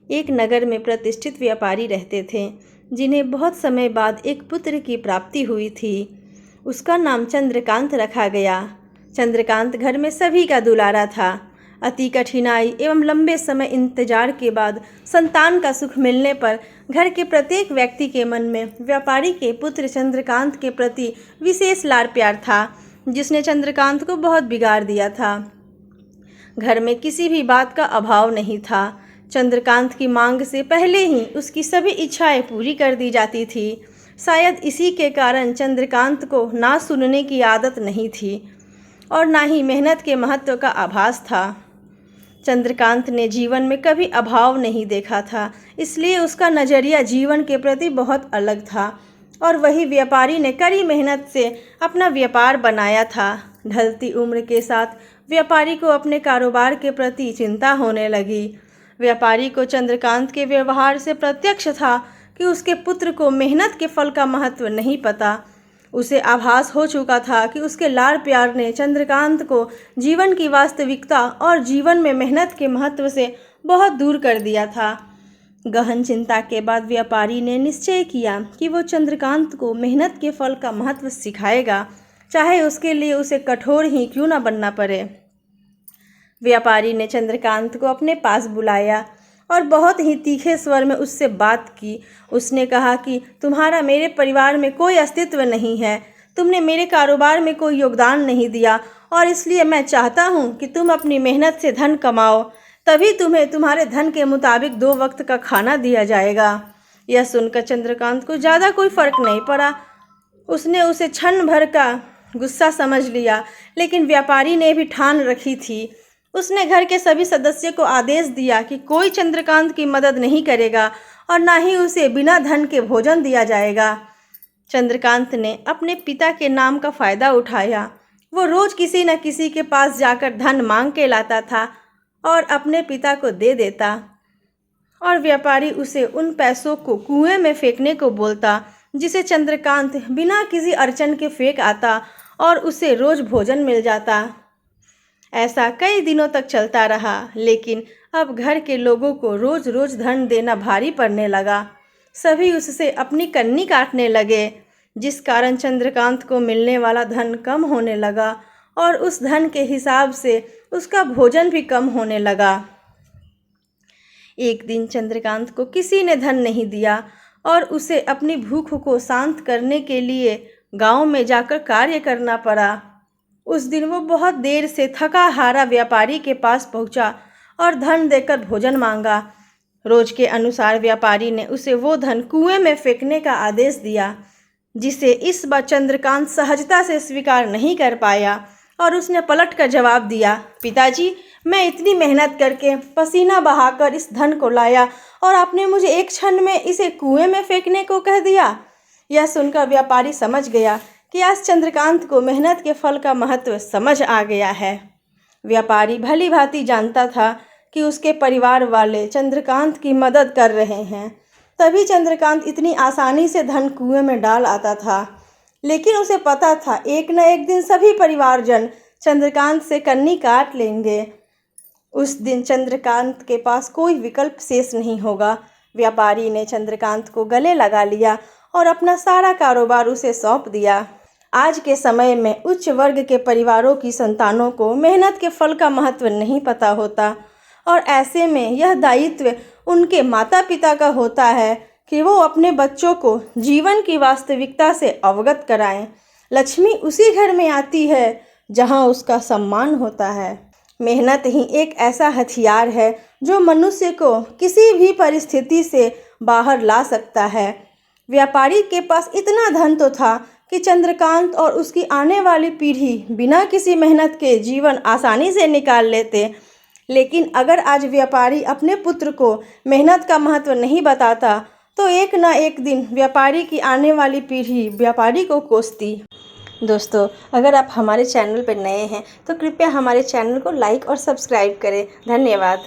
एक नगर में प्रतिष्ठित व्यापारी रहते थे, जिन्हें बहुत समय बाद एक पुत्र की प्राप्ति हुई थी। उसका नाम चंद्रकांत रखा गया। चंद्रकांत घर में सभी का दुलारा था। अति कठिनाई एवं लंबे समय इंतजार के बाद संतान का सुख मिलने पर घर के प्रत्येक व्यक्ति के मन में व्यापारी के पुत्र चंद्रकांत के प्रति विशेष लाड़ प्यार था, जिसने चंद्रकांत को बहुत बिगाड़ दिया था। घर में किसी भी बात का अभाव नहीं था। चंद्रकांत की मांग से पहले ही उसकी सभी इच्छाएं पूरी कर दी जाती थी। शायद इसी के कारण चंद्रकांत को ना सुनने की आदत नहीं थी और ना ही मेहनत के महत्व का आभास था। चंद्रकांत ने जीवन में कभी अभाव नहीं देखा था, इसलिए उसका नज़रिया जीवन के प्रति बहुत अलग था। और वही व्यापारी ने कड़ी मेहनत से अपना व्यापार बनाया था। ढलती उम्र के साथ व्यापारी को अपने कारोबार के प्रति चिंता होने लगी। व्यापारी को चंद्रकांत के व्यवहार से प्रत्यक्ष था कि उसके पुत्र को मेहनत के फल का महत्व नहीं पता। उसे आभास हो चुका था कि उसके लाड़ प्यार ने चंद्रकांत को जीवन की वास्तविकता और जीवन में मेहनत के महत्व से बहुत दूर कर दिया था। गहन चिंता के बाद व्यापारी ने निश्चय किया कि वो चंद्रकांत को मेहनत के फल का महत्व सिखाएगा, चाहे उसके लिए उसे कठोर ही क्यों न बनना पड़े। व्यापारी ने चंद्रकांत को अपने पास बुलाया और बहुत ही तीखे स्वर में उससे बात की। उसने कहा कि तुम्हारा मेरे परिवार में कोई अस्तित्व नहीं है, तुमने मेरे कारोबार में कोई योगदान नहीं दिया और इसलिए मैं चाहता हूँ कि तुम अपनी मेहनत से धन कमाओ, तभी तुम्हें तुम्हारे धन के मुताबिक 2 वक्त का खाना दिया जाएगा। यह सुनकर चंद्रकांत को ज़्यादा कोई फर्क नहीं पड़ा। उसने उसे क्षण भर का गुस्सा समझ लिया, लेकिन व्यापारी ने भी ठान रखी थी। उसने घर के सभी सदस्यों को आदेश दिया कि कोई चंद्रकांत की मदद नहीं करेगा और ना ही उसे बिना धन के भोजन दिया जाएगा। चंद्रकांत ने अपने पिता के नाम का फ़ायदा उठाया। वो रोज़ किसी न किसी के पास जाकर धन मांग के लाता था और अपने पिता को दे देता, और व्यापारी उसे उन पैसों को कुएं में फेंकने को बोलता, जिसे चंद्रकांत बिना किसी अड़चन के फेंक आता और उसे रोज़ भोजन मिल जाता। ऐसा कई दिनों तक चलता रहा, लेकिन अब घर के लोगों को रोज़ रोज़ धन देना भारी पड़ने लगा। सभी उससे अपनी कन्नी काटने लगे, जिस कारण चंद्रकांत को मिलने वाला धन कम होने लगा और उस धन के हिसाब से उसका भोजन भी कम होने लगा। एक दिन चंद्रकांत को किसी ने धन नहीं दिया और उसे अपनी भूख को शांत करने के लिए गांव में जाकर कार्य करना पड़ा। उस दिन वो बहुत देर से थका हारा व्यापारी के पास पहुंचा और धन देकर भोजन मांगा। रोज के अनुसार व्यापारी ने उसे वो धन कुएं में फेंकने का आदेश दिया, जिसे इस बार चंद्रकांत सहजता से स्वीकार नहीं कर पाया और उसने पलट कर जवाब दिया, पिताजी, मैं इतनी मेहनत करके पसीना बहाकर इस धन को लाया और आपने मुझे एक क्षण में इसे कुएं में फेंकने को कह दिया। यह सुनकर व्यापारी समझ गया कि आज चंद्रकांत को मेहनत के फल का महत्व समझ आ गया है। व्यापारी भली भांति जानता था कि उसके परिवार वाले चंद्रकांत की मदद कर रहे हैं, तभी चंद्रकांत इतनी आसानी से धन कुएं में डाल आता था। लेकिन उसे पता था एक न एक दिन सभी परिवारजन चंद्रकांत से कन्नी काट लेंगे। उस दिन चंद्रकांत के पास कोई विकल्प शेष नहीं होगा। व्यापारी ने चंद्रकांत को गले लगा लिया और अपना सारा कारोबार उसे सौंप दिया। आज के समय में उच्च वर्ग के परिवारों की संतानों को मेहनत के फल का महत्व नहीं पता होता और ऐसे में यह दायित्व उनके माता पिता का होता है कि वो अपने बच्चों को जीवन की वास्तविकता से अवगत कराएं। लक्ष्मी उसी घर में आती है जहां उसका सम्मान होता है। मेहनत ही एक ऐसा हथियार है जो मनुष्य को किसी भी परिस्थिति से बाहर ला सकता है। व्यापारी के पास इतना धन तो था कि चंद्रकांत और उसकी आने वाली पीढ़ी बिना किसी मेहनत के जीवन आसानी से निकाल लेते। लेकिन अगर आज व्यापारी अपने पुत्र को मेहनत का महत्व नहीं बताता, तो एक ना एक दिन व्यापारी की आने वाली पीढ़ी व्यापारी को कोसती। दोस्तों, अगर आप हमारे चैनल पर नए हैं तो कृपया हमारे चैनल को लाइक और सब्सक्राइब करें। धन्यवाद।